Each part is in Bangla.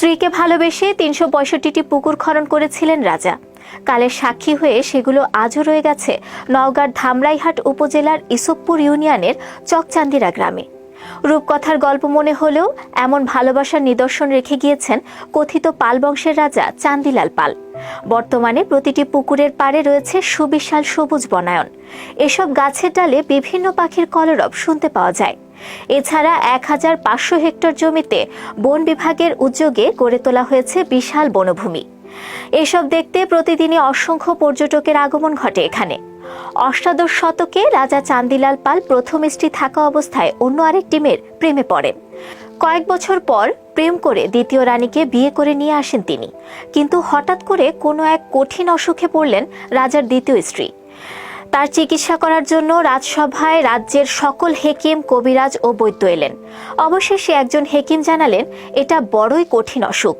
স্ত্রীকে ভালোবেসে ৩৬৫টি পুকুর খনন করেছিলেন রাজা। কালের সাক্ষী হয়ে সেগুলো আজও রয়ে গেছে নওগাঁর ধামরাইহাট উপজেলার ইসবপুর ইউনিয়নের চকচান্দিরা গ্রামে। রূপকথার গল্প মনে হলেও এমন ভালোবাসার নিদর্শন রেখে গিয়েছেন কথিত পাল বংশের রাজা চান্দিলাল পাল। বর্তমানে প্রতিটি পুকুরের পাড়ে রয়েছে সুবিশাল সবুজ বনায়ন। এসব গাছের ডালে বিভিন্ন পাখির কলরব শুনতে পাওয়া যায়। এছাড়া ১৫০০ হেক্টর জমিতে বন বিভাগের উদ্যোগে গড়ে তোলা হয়েছে বিশাল বনভূমি। এসব দেখতে প্রতিদিনই অসংখ্য পর্যটকের আগমন ঘটে এখানে। অষ্টাদশ শতকে রাজা চান্দিলাল পাল প্রথম স্ত্রী থাকা অবস্থায় অন্য আরেকটি মেয়ের প্রেমে পড়েন। কয়েক বছর পর প্রেম করে দ্বিতীয় রানীকে বিয়ে করে নিয়ে আসেন তিনি। কিন্তু হঠাৎ করে কোনো এক কঠিন অসুখে পড়লেন রাজার দ্বিতীয় স্ত্রী। তার চিকিৎসা করার জন্য রাজসভায় রাজ্যের সকল হেকিম, কবিরাজ ও বৈদ্য এলেন। অবশেষে একজন হেকিম জানালেন এটা বড়ই কঠিন অসুখ।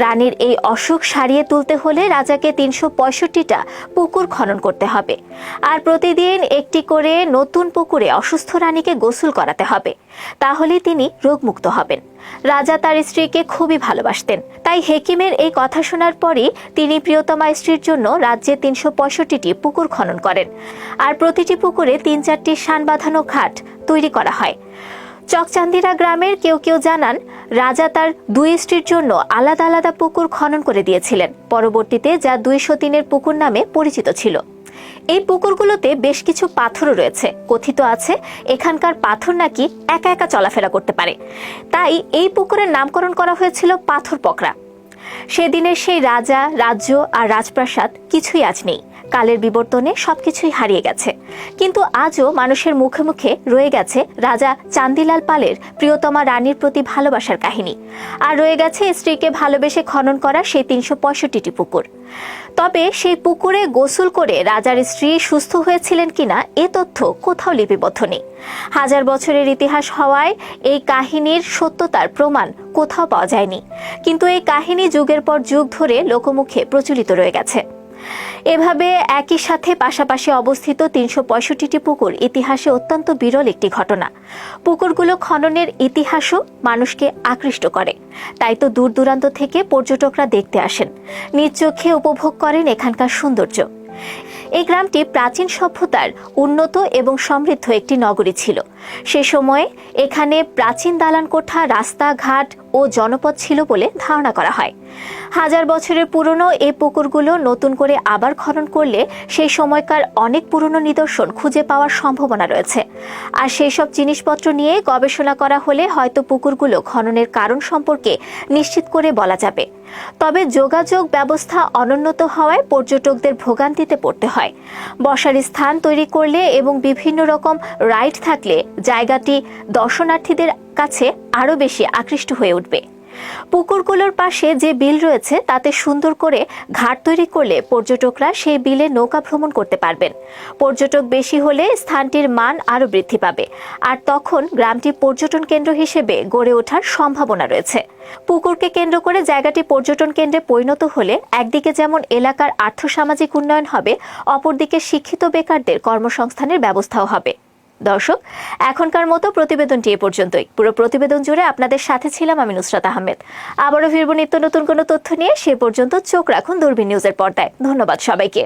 রানীর এই অসুখ সারিয়ে তুলতে হলে রাজাকে ৩৬৫টা পুকুর খনন করতে হবে, আর প্রতিদিন একটি করে নতুন পুকুরে অসুস্থ রানীকে গোসল করাতে হবে। তাহলেই তিনি রোগমুক্ত হবেন। রাজা তার স্ত্রীকে খুবই ভালোবাসতেন, তাই হেকিমের এই কথা শোনার পরই তিনি প্রিয়তমা স্ত্রীর জন্য রাজ্যে ৩৬৫টি পুকুর খনন করেন, আর প্রতিটি পুকুরে ৩-৪টি শান বাঁধানো ঘাট তৈরি করা হয়। চকচান্দিরা গ্রামের কেউ কেউ জানান রাজা তার দুই স্ত্রীর জন্য আলাদা আলাদা পুকুর খনন করে দিয়েছিলেন, পরবর্তীতে যা ২০৩-এর পুকুর নামে পরিচিত ছিল। এই পুকুরগুলোতে বেশ কিছু পাথরও রয়েছে। কথিত আছে এখানকার পাথর নাকি একা একা চলাফেরা করতে পারে, তাই এই পুকুরের নামকরণ করা হয়েছিল পাথর পকরা। সেদিনের সেই রাজা, রাজ্য আর রাজপ্রাসাদ কিছুই আজ নেই। কালের বিবর্তনে সবকিছুই হারিয়ে গেছে, কিন্তু আজও মানুষের মুখে মুখে রয়ে গেছে রাজা চান্দিলাল পালের প্রিয়তমা রানীর প্রতি ভালোবাসার কাহিনী, আর রয়ে গেছে স্ত্রীকে ভালোবেসে খনন করা সেই ৩৬৫টি পুকুর। তবে সেই পুকুরে গোসল করে রাজার স্ত্রী সুস্থ হয়েছিলেন কিনা এ তথ্য কোথাও লিপিবদ্ধ নেই। হাজার বছরের ইতিহাস হওয়ায় এই কাহিনীর সত্যতার প্রমাণ কোথাও পাওয়া যায়নি, কিন্তু এই কাহিনী যুগের পর যুগ ধরে লোকমুখে প্রচলিত রয়ে গেছে। এভাবে একই সাথে পাশাপাশি অবস্থিত ৩৬৫টি পুকুর ইতিহাসে অত্যন্ত বিরল একটি ঘটনা। পুকুরগুলো খননের ইতিহাসও মানুষকে আকৃষ্ট করে, তাই তো দূর দূরান্ত থেকে পর্যটকরা দেখতে আসেন, নিজ চোখে উপভোগ করেন এখানকার সৌন্দর্য। এই গ্রামটি প্রাচীন সভ্যতার উন্নত এবং সমৃদ্ধ একটি নগরী ছিল। সে সময়ে এখানে প্রাচীন দালান কোঠা, রাস্তাঘাট ও জনপদ ছিল বলে ধারণা করা হয়। হাজার বছরের পুরনো এই পুকুরগুলো নতুন করে আবার খনন করলে সেই সময়কার অনেক পুরনো নিদর্শন খুঁজে পাওয়ার সম্ভাবনা রয়েছে। আর সেই সব জিনিসপত্র নিয়ে গবেষণা করা হলে হয়তো পুকুরগুলো খননের কারণ সম্পর্কে নিশ্চিত করে বলা যাবে। তবে যোগাযোগ ব্যবস্থা অনুন্নত হওয়ায় পর্যটকদের ভোগান্তিতে পড়তে হয়। বসার স্থান তৈরি করলে এবং বিভিন্ন রকম রাইড থাকলে জায়গাটি দর্শনার্থীদের কাছে আরও বেশি আকৃষ্ট হয়ে উঠবে। পুকুরগুলোর পাশে যে বিল রয়েছে তাতে সুন্দর করে ঘাট তৈরি করলে পর্যটকরা সেই বিলে নৌকা ভ্রমণ করতে পারবেন। পর্যটক বেশি হলে স্থানটির মান আরও বৃদ্ধি পাবে, আর তখন গ্রামটি পর্যটন কেন্দ্র হিসেবে গড়ে ওঠার সম্ভাবনা রয়েছে। পুকুরকে কেন্দ্র করে জায়গাটি পর্যটন কেন্দ্রে পরিণত হলে একদিকে যেমন এলাকার আর্থসামাজিক উন্নয়ন হবে, অপরদিকে শিক্ষিত বেকারদের কর্মসংস্থানের ব্যবস্থাও হবে। দর্শক, এখনকার মতো প্রতিবেদনটি এ পর্যন্তই। পুরো প্রতিবেদন জুড়ে আপনাদের সাথে ছিলাম আমি নুসরাত আহমেদ। আবারও ফিরব নিত্য নতুন কোনো তথ্য নিয়ে। সে পর্যন্ত চোখ রাখুন দূরবীন নিউজের পর্দায়। ধন্যবাদ সবাইকে।